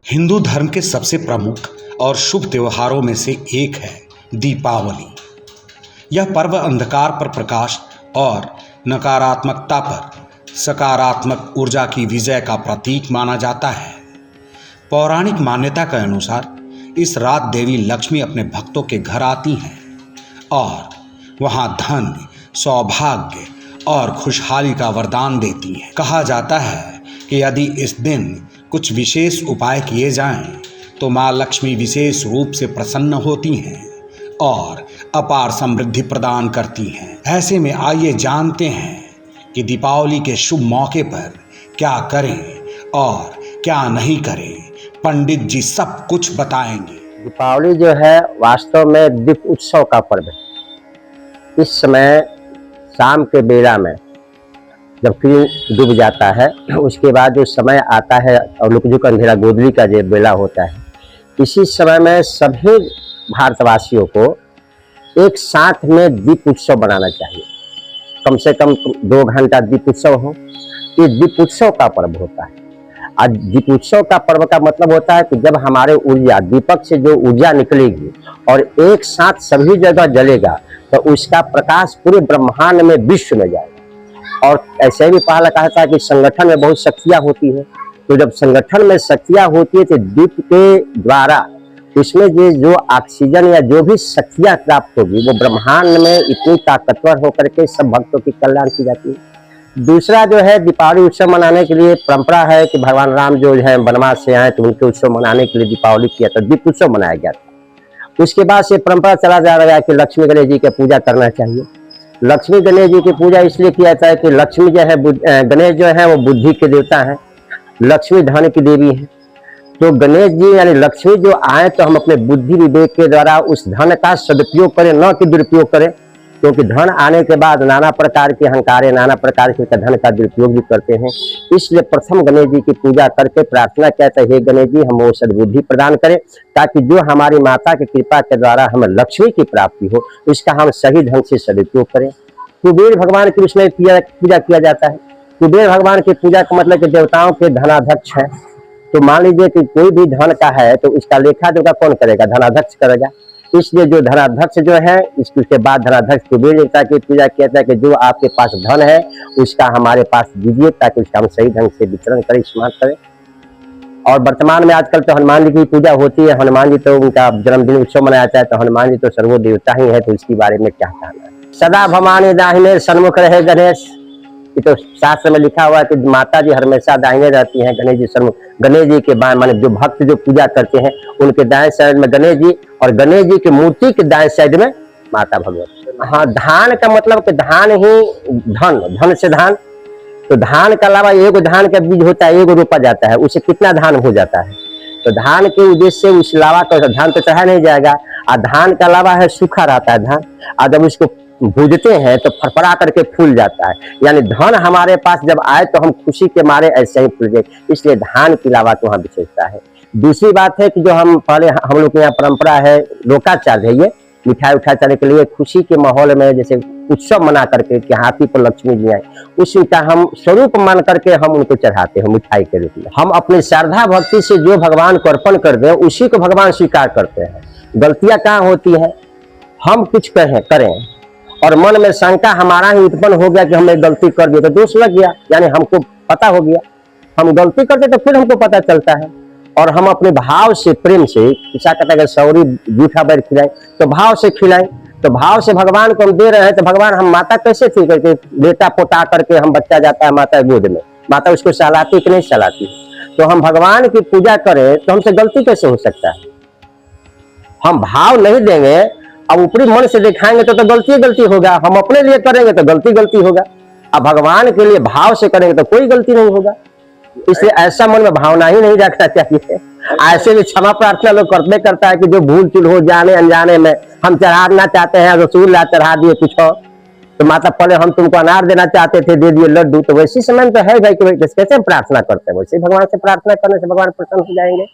हिंदू धर्म के सबसे प्रमुख और शुभ त्योहारों में से एक है दीपावली। यह पर्व अंधकार पर प्रकाश और नकारात्मकता पर सकारात्मक ऊर्जा की विजय का प्रतीक माना जाता है। पौराणिक मान्यता के अनुसार इस रात देवी लक्ष्मी अपने भक्तों के घर आती हैं और वहां धन, सौभाग्य और खुशहाली का वरदान देती हैं। कहा जाता है कि यदि इस दिन कुछ विशेष उपाय किए जाएं तो माँ लक्ष्मी विशेष रूप से प्रसन्न होती हैं और अपार समृद्धि प्रदान करती हैं। ऐसे में आइए जानते हैं कि दीपावली के शुभ मौके पर क्या करें और क्या नहीं करें। पंडित जी सब कुछ बताएंगे। दीपावली जो है वास्तव में दीप उत्सव का पर्व है। इस समय शाम के बेला में जब सूर्य डूब जाता है उसके बाद जो समय आता है और लुकझुक अंधेरा गोदली का जो बेला होता है, इसी समय में सभी भारतवासियों को एक साथ में दीप उत्सव बनाना चाहिए। कम से कम 2 घंटा दीप उत्सव हो। ये दीप उत्सव का पर्व होता है। आज दीप उत्सव का पर्व का मतलब होता है कि जब हमारे ऊर्जा दीपक से जो ऊर्जा निकलेगी और एक साथ सभी जगह जलेगा तो उसका प्रकाश पूरे ब्रह्मांड में, विश्व में जाएगा। और ऐसे भी पहला कहा था कि संगठन में बहुत शक्तियां होती है। तो जब संगठन में शक्तियां होती है तो दीप के द्वारा उसमें जो ऑक्सीजन या जो भी शक्तियां प्राप्त होगी वो ब्रह्मांड में इतनी ताकतवर होकर के सब भक्तों की कल्याण की जाती है। दूसरा जो है दीपावली उत्सव मनाने के लिए परंपरा है कि भगवान राम जो है वनवास से आए तो उनके उत्सव मनाने के लिए दीपावली किया था, दीप उत्सव मनाया गया था। उसके बाद से परंपरा चला जा रहा है कि लक्ष्मी गणेश जी की पूजा करना चाहिए। लक्ष्मी गणेश जी की पूजा इसलिए किया जाता है कि लक्ष्मी जो है गणेश जो है वो बुद्धि के देवता है, लक्ष्मी धन की देवी है। तो गणेश जी यानी लक्ष्मी जो आए तो हम अपने बुद्धि विवेक के द्वारा उस धन का सदुपयोग करें, न कि दुरुपयोग करें। क्योंकि धन आने के बाद नाना प्रकार के अहंकारे, नाना प्रकार के धन का दुरुपयोग भी करते हैं। इसलिए प्रथम गणेश जी की पूजा करके प्रार्थना कहते हैं, हे गणेश जी हम वो सद्बुद्धि प्रदान करें ताकि जो हमारी माता की कृपा के द्वारा हमें लक्ष्मी की प्राप्ति हो उसका हम सही ढंग से सदुपयोग करें। कुबेर भगवान की उसमें पूजा किया जाता है। कुबेर भगवान की पूजा का मतलब कि देवताओं के धनाध्यक्ष है। तो मान लीजिए कि कोई भी धन का है तो इसका लेखा जोखा कौन करेगा? धनाध्यक्ष करेगा। इसलिए जो धनाध्यक्ष जो है इसके बाद धनाध्यक्ष कुबेर देवता की पूजा किया जाता है कि जो आपके पास धन है उसका हमारे पास दीजिए ताकि उसका हम सही ढंग से वितरण करें, इस्तेमाल करें। और वर्तमान में आजकल तो हनुमान जी की पूजा होती है। हनुमान जी तो उनका जन्मदिन उत्सव मनाया जाता है। तो हनुमान जी तो सर्वो देवता ही है, तो इसके बारे में क्या कहना है? सदा भवानी दाहिने सन्मुख रहे गणेश। ये तो शास्त्र में लिखा हुआ है कि माता जी हमेशा दाहिने रहती हैं, गणेश जी सन्मुख। गणेश जी के बाएं माने जो भक्त जो पूजा करते हैं उनके दाएं साइड में गणेश जी और गणेश जी की मूर्ति के दाएं साइड में माता भगवती। हाँ, धान का मतलब कि धान ही धन से धान। तो धान के अलावा एक धान का बीज होता है, एक रोपा जाता है, उससे कितना धान हो जाता है। तो धान के उद्देश्य से उस अलावा तो धान तो चढ़ा नहीं जाएगा। और धान के अलावा है सूखा रहता है धान, और जब उसको भूजते हैं तो फड़फड़ा करके फूल जाता है। यानी धन हमारे पास जब आए तो हम खुशी के मारे ऐसे ही फूल जाए। इसलिए धान के अलावा तो वहाँ विशेषता है। दूसरी बात है कि जो हम लोग के यहाँ परंपरा है लोकाचार है, ये मिठाई उठाई चढ़ाने के लिए खुशी के माहौल में जैसे उत्सव मना करके कि हाथी पर लक्ष्मी जी आए, उसी का हम स्वरूप मान करके हम उनको चढ़ाते हैं मिठाई के रूप में। हम अपनी श्रद्धा भक्ति से जो भगवान को अर्पण करते हैं उसी को भगवान स्वीकार करते हैं। गलतियां कहाँ होती है? हम कुछ करें और मन में शंका हमारा ही उत्पन्न हो गया कि हमने गलती कर दी तो दोष लग गया, यानी हमको पता हो गया। हम गलती करते तो फिर हमको पता चलता है। और हम अपने भाव से, प्रेम से, किसा कहता है सौरी जूठा बैर खिलाएं तो भाव से खिलाएं। तो भाव से भगवान को हम दे रहे हैं तो भगवान हम माता कैसे थी करके बेटा पोता करके हम बच्चा जाता है माता गोद में, माता उसको सहलाती कि नहीं सहलाती? तो हम भगवान की पूजा करें तो हमसे गलती कैसे हो सकता है? हम भाव नहीं देंगे, अब ऊपरी मन से दिखाएंगे तो गलती होगा। हम अपने लिए करेंगे तो गलती होगा। अब भगवान के लिए भाव से करेंगे तो कोई गलती नहीं होगा। इसलिए ऐसा मन में भावना ही नहीं रखना चाहिए। ऐसे भी क्षमा प्रार्थना लोग करता है कि जो भूल चूल हो जाने अनजाने में हम चढ़ाना चाहते हैं, रसूलुल्लाह चढ़ा दिए कुछ हो तो माता पहले हम तुमको अनार देना चाहते थे, दे दिए लड्डू। तो वैसी समय तो है भाई कि कैसे प्रार्थना करते हैं, वैसे भगवान से प्रार्थना करने से भगवान प्रसन्न हो जाएंगे।